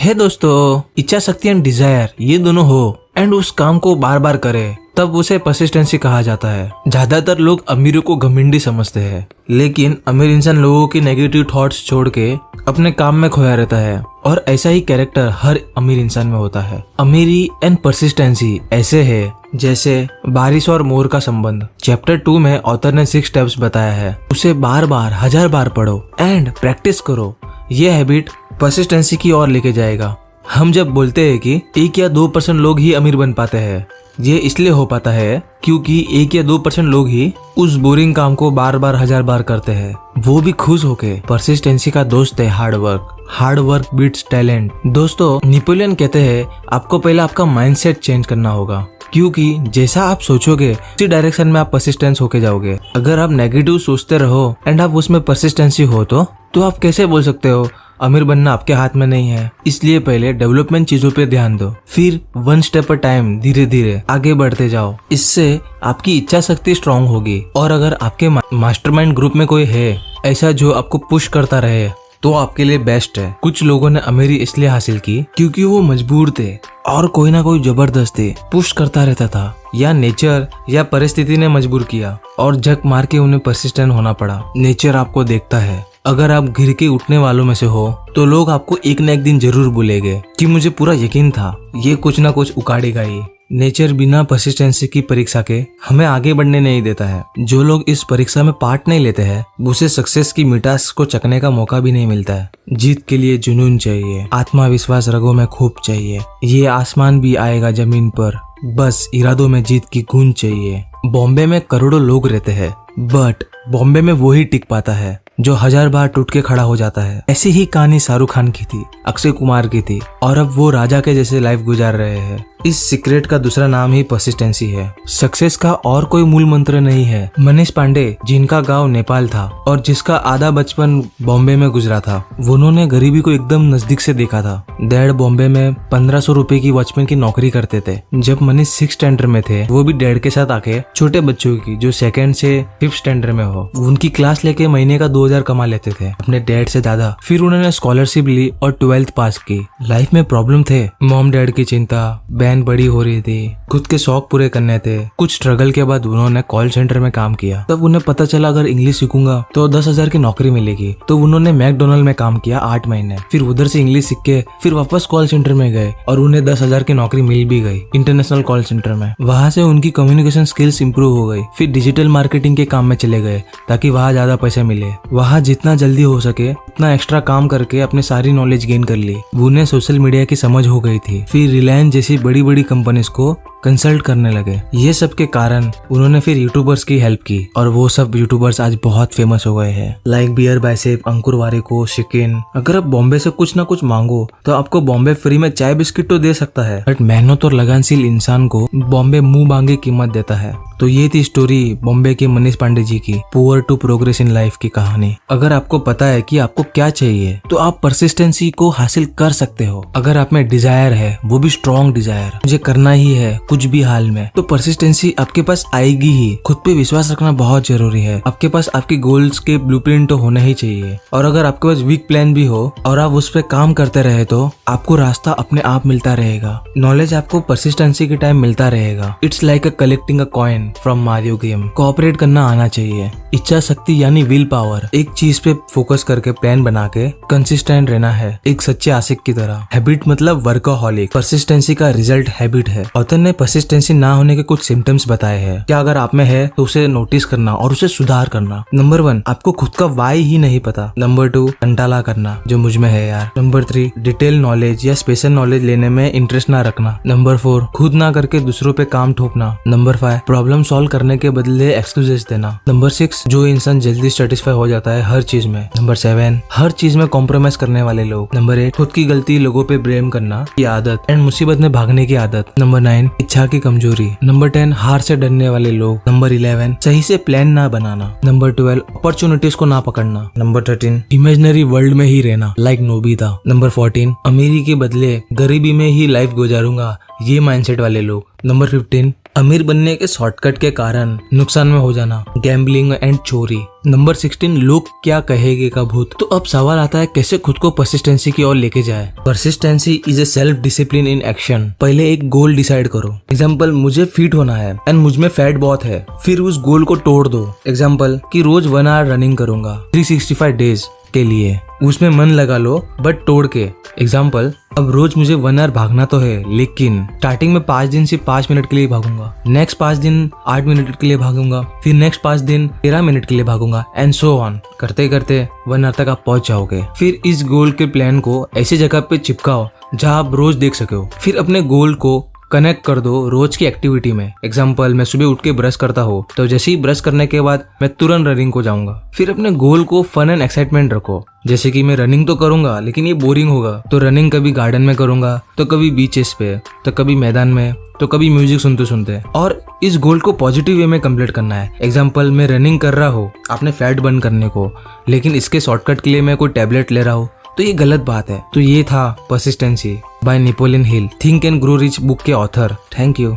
है दोस्तों, इच्छा शक्ति एंड डिजायर ये दोनों हो एंड उस काम को बार बार करे तब उसे परसिस्टेंसी कहा जाता है। ज्यादातर लोग अमीरों को घमंडी समझते हैं, लेकिन अमीर इंसान लोगों की नेगेटिव थॉट्स छोड़ के अपने काम में खोया रहता है और ऐसा ही कैरेक्टर हर अमीर इंसान में होता है। अमीरी एंड परसिस्टेंसी ऐसे है जैसे बारिश और मोर का संबंध। चैप्टर 2 में ऑथर ने 6 स्टेप्स बताया है, उसे बार बार 1000 बार पढ़ो एंड प्रैक्टिस करो। ये हैबिट परसिस्टेंसी की ओर लेके जाएगा। हम जब बोलते हैं कि 1 या 2% लोग ही अमीर बन पाते हैं, ये इसलिए हो पाता है क्योंकि 1 या 2% लोग ही उस बोरिंग काम को बार बार 1000 बार करते हैं, वो भी खुश होके। परसिस्टेंसी का दोस्त है हार्ड वर्क बीट्स टैलेंट। दोस्तों, नेपोलियन कहते हैं आपको पहले आपका माइंडसेट चेंज करना होगा, क्योंकि जैसा आप सोचोगे उसी डायरेक्शन में आप परसिस्टेंस होके जाओगे। अगर आप नेगेटिव सोचते रहो एंड आप उसमें परसिस्टेंसी हो तो आप कैसे बोल सकते हो अमीर बनना आपके हाथ में नहीं है। इसलिए पहले डेवलपमेंट चीजों पे ध्यान दो, फिर 1 स्टेप अ टाइम धीरे धीरे आगे बढ़ते जाओ। इससे आपकी इच्छा शक्ति स्ट्रांग होगी। और अगर आपके मास्टरमाइंड ग्रुप में कोई है ऐसा जो आपको पुश करता रहे तो आपके लिए बेस्ट है। कुछ लोगों ने अमीरी इसलिए हासिल की क्योंकि वो मजबूर थे और कोई ना कोई जबरदस्ती पुश करता रहता था, या नेचर या परिस्थिति ने मजबूर किया और झक मार के उन्हें परसिस्टेंट होना पड़ा। नेचर आपको देखता है। अगर आप गिर के उठने वालों में से हो तो लोग आपको एक न एक दिन जरूर भूलेंगे कि मुझे पूरा यकीन था ये कुछ ना कुछ उखाड़ेगा ही। नेचर बिना परसिस्टेंसी की परीक्षा के हमें आगे बढ़ने नहीं देता है। जो लोग इस परीक्षा में पार्ट नहीं लेते हैं उसे सक्सेस की मिठास को चखने का मौका भी नहीं मिलता है। जीत के लिए जुनून चाहिए, आत्मविश्वास रगों में खूब चाहिए। ये आसमान भी आएगा जमीन पर, बस इरादों में जीत की गूंज चाहिए। बॉम्बे में करोड़ों लोग रहते हैं, बट बॉम्बे में वो ही टिक पाता है जो 1000 बार टूट के खड़ा हो जाता है। ऐसी ही कहानी शाहरुख खान की थी, अक्षय कुमार की थी, और अब वो राजा के जैसे लाइफ गुजार रहे हैं। इस सीक्रेट का दूसरा नाम ही परसिस्टेंसी है। सक्सेस का और कोई मूल मंत्र नहीं है। मनीष पांडे, जिनका गांव नेपाल था और जिसका आधा बचपन बॉम्बे में गुजरा था, उन्होंने गरीबी को एकदम नजदीक से देखा था। डैड बॉम्बे में 1500 रुपए की वॉचमैन की नौकरी करते थे। जब मनीष 6th स्टैंडर्ड में थे, वो भी डैड के साथ आके छोटे बच्चों की जो 2nd से 5th स्टैंडर्ड में हो, उनकी क्लास लेके महीने का 2000 कमा लेते थे अपने डैड से ज्यादा। फिर उन्होंने स्कॉलरशिप ली और 12th पास की। लाइफ में प्रॉब्लम थे, मॉम डैड की चिंता, बहन बड़ी हो रही थी, खुद के शौक पूरे करने थे। कुछ स्ट्रगल के बाद उन्होंने कॉल सेंटर में काम किया। तब उन्हें पता चला अगर इंग्लिश सीखूंगा तो 10,000 की नौकरी मिलेगी। तो उन्होंने मैकडोनल्ड में काम किया 8 महीने। फिर उधर से इंग्लिश सीख के फिर वापस कॉल सेंटर में गए और उन्हें 10,000 की नौकरी मिल भी गई इंटरनेशनल कॉल सेंटर में। वहां से उनकी कम्युनिकेशन स्किल्स इंप्रूव हो गई। फिर डिजिटल मार्केटिंग के काम में चले गए ताकि वहां ज्यादा पैसे मिले। वहां जितना जल्दी हो सके उतना एक्स्ट्रा काम करके अपने सारी नॉलेज गेन कर ली। उन्हें सोशल मीडिया की समझ हो गई थी। फिर रिलायंस जैसी बड़ी बड़ी कंपनीज को कंसल्ट करने लगे। ये सब के कारण उन्होंने फिर यूट्यूबर्स की हेल्प की और वो सब यूट्यूबर्स आज बहुत फेमस हो गए हैं, लाइक बियर बाइसेप, अंकुर वारिको, शिकिन। अगर आप बॉम्बे से कुछ ना कुछ मांगो तो आपको बॉम्बे फ्री में चाय बिस्किट तो दे सकता है, बट मेहनत और लगनशील इंसान को बॉम्बे मुंह मांगे कीमत देता है। तो ये थी स्टोरी बॉम्बे के मनीष पांडे जी की, poor to progress in life की कहानी। अगर आपको पता है कि आपको क्या चाहिए तो आप परसिस्टेंसी को हासिल कर सकते हो। अगर आप में डिजायर है, वो भी स्ट्रॉन्ग डिजायर, मुझे करना ही है कुछ भी हाल में, तो परसिस्टेंसी आपके पास आएगी ही। खुद पे विश्वास रखना बहुत जरूरी है। आपके पास आपके गोल्स के ब्लूप्रिंट तो होना ही चाहिए। और अगर आपके पास वीक प्लान भी हो और आप उस पर काम करते रहे तो आपको रास्ता अपने आप मिलता रहेगा। नॉलेज आपको परसिस्टेंसी के टाइम मिलता रहेगा। It's like a collecting a coin from Mario game. Cooperate करना आना चाहिए। इच्छा शक्ति यानी विल पावर, एक चीज पे फोकस करके प्लान बना के कंसिस्टेंट रहना है, एक सच्चे आशिक की तरह। हैबिट मतलब वर्कहोलिक। परसिस्टेंसी का रिजल्ट हैबिट है। ऑथर ने परसिस्टेंसी ना होने के कुछ सिम्टम्स बताए हैं। क्या अगर आप में है तो उसे नोटिस करना और उसे सुधार करना। नंबर 1, आपको खुद का वाई ही नहीं पता। नंबर 2, कंटाला करना, जो मुझ में है यार। नंबर 3, डिटेल नॉलेज या स्पेशल नॉलेज लेने में इंटरेस्ट ना रखना। नंबर 4, खुद ना करके दूसरों पे काम ठोकना। नंबर 5, प्रॉब्लम सॉल्व करने के बदले एक्सक्यूजेस देना। नंबर 6, जो इंसान जल्दी सेटिस्फाई हो जाता है हर चीज में। नंबर 7, हर चीज में कॉम्प्रोमाइज करने वाले लोग। नंबर 8, खुद की गलती लोगों पे ब्लेम करना की आदत एंड मुसीबत में भागने की आदत। नंबर 9, इच्छा की कमजोरी। नंबर 10, हार से डरने वाले लोग। नंबर 11, सही से प्लान ना बनाना। नंबर 12, अपॉर्चुनिटीज को ना पकड़ना। नंबर 13, इमेजिनरी वर्ल्ड में ही रहना, लाइक नोबिता। नंबर 14, अमीरी के बदले गरीबी में ही लाइफ गुजारूंगा, ये माइंडसेट वाले लोग। नंबर 15, अमीर बनने के शॉर्टकट के कारण नुकसान में हो जाना, गैम्बलिंग एंड चोरी। नंबर 16, लोग क्या कहेंगे का भूत। तो अब सवाल आता है कैसे खुद को परसिस्टेंसी की ओर लेके जाए। Persistency is a self discipline in action. पहले एक गोल डिसाइड करो। एग्जाम्पल, मुझे फिट होना है एंड मुझ में फैट बहुत है। फिर उस गोल को तोड़ दो। एग्जाम्पल कि रोज 1 आवर रनिंग करूंगा 365 डेज के लिए। उसमें मन लगा लो बट तोड़ के। एग्जाम्पल, अब रोज मुझे 1 आवर भागना तो है, लेकिन स्टार्टिंग में 5 दिन सिर्फ 5 मिनट के लिए भागूंगा, नेक्स्ट 5 दिन 8 मिनट के लिए भागूंगा, फिर नेक्स्ट 5 दिन 13 मिनट के लिए भागूंगा एंड सो ऑन। करते करते 1 आवर तक आप पहुंच जाओगे। फिर इस गोल के प्लान को ऐसी जगह पे चिपकाओ जहां आप रोज देख सको। फिर अपने गोल को कनेक्ट कर दो रोज की एक्टिविटी में। एग्जाम्पल, मैं सुबह उठ के ब्रश करता हूँ तो जैसे ही ब्रश करने के बाद मैं तुरंत रनिंग को जाऊंगा। फिर अपने गोल को फन एंड एक्साइटमेंट रखो। जैसे कि मैं रनिंग तो करूंगा लेकिन ये बोरिंग होगा, तो रनिंग कभी गार्डन में करूंगा, तो कभी बीचेस पे, तो कभी मैदान में, तो कभी म्यूजिक सुनते सुनते। और इस गोल को पॉजिटिव वे में कंप्लीट करना है। एग्जाम्पल, मैं रनिंग कर रहा हूँ आपने फैट बर्न करने को, लेकिन इसके शॉर्टकट के लिए मैं कोई टैबलेट ले रहा हूँ, तो ये गलत बात है। तो ये था persistency bye Napoleon Hill, think and grow rich book के ऑथर। Thank you.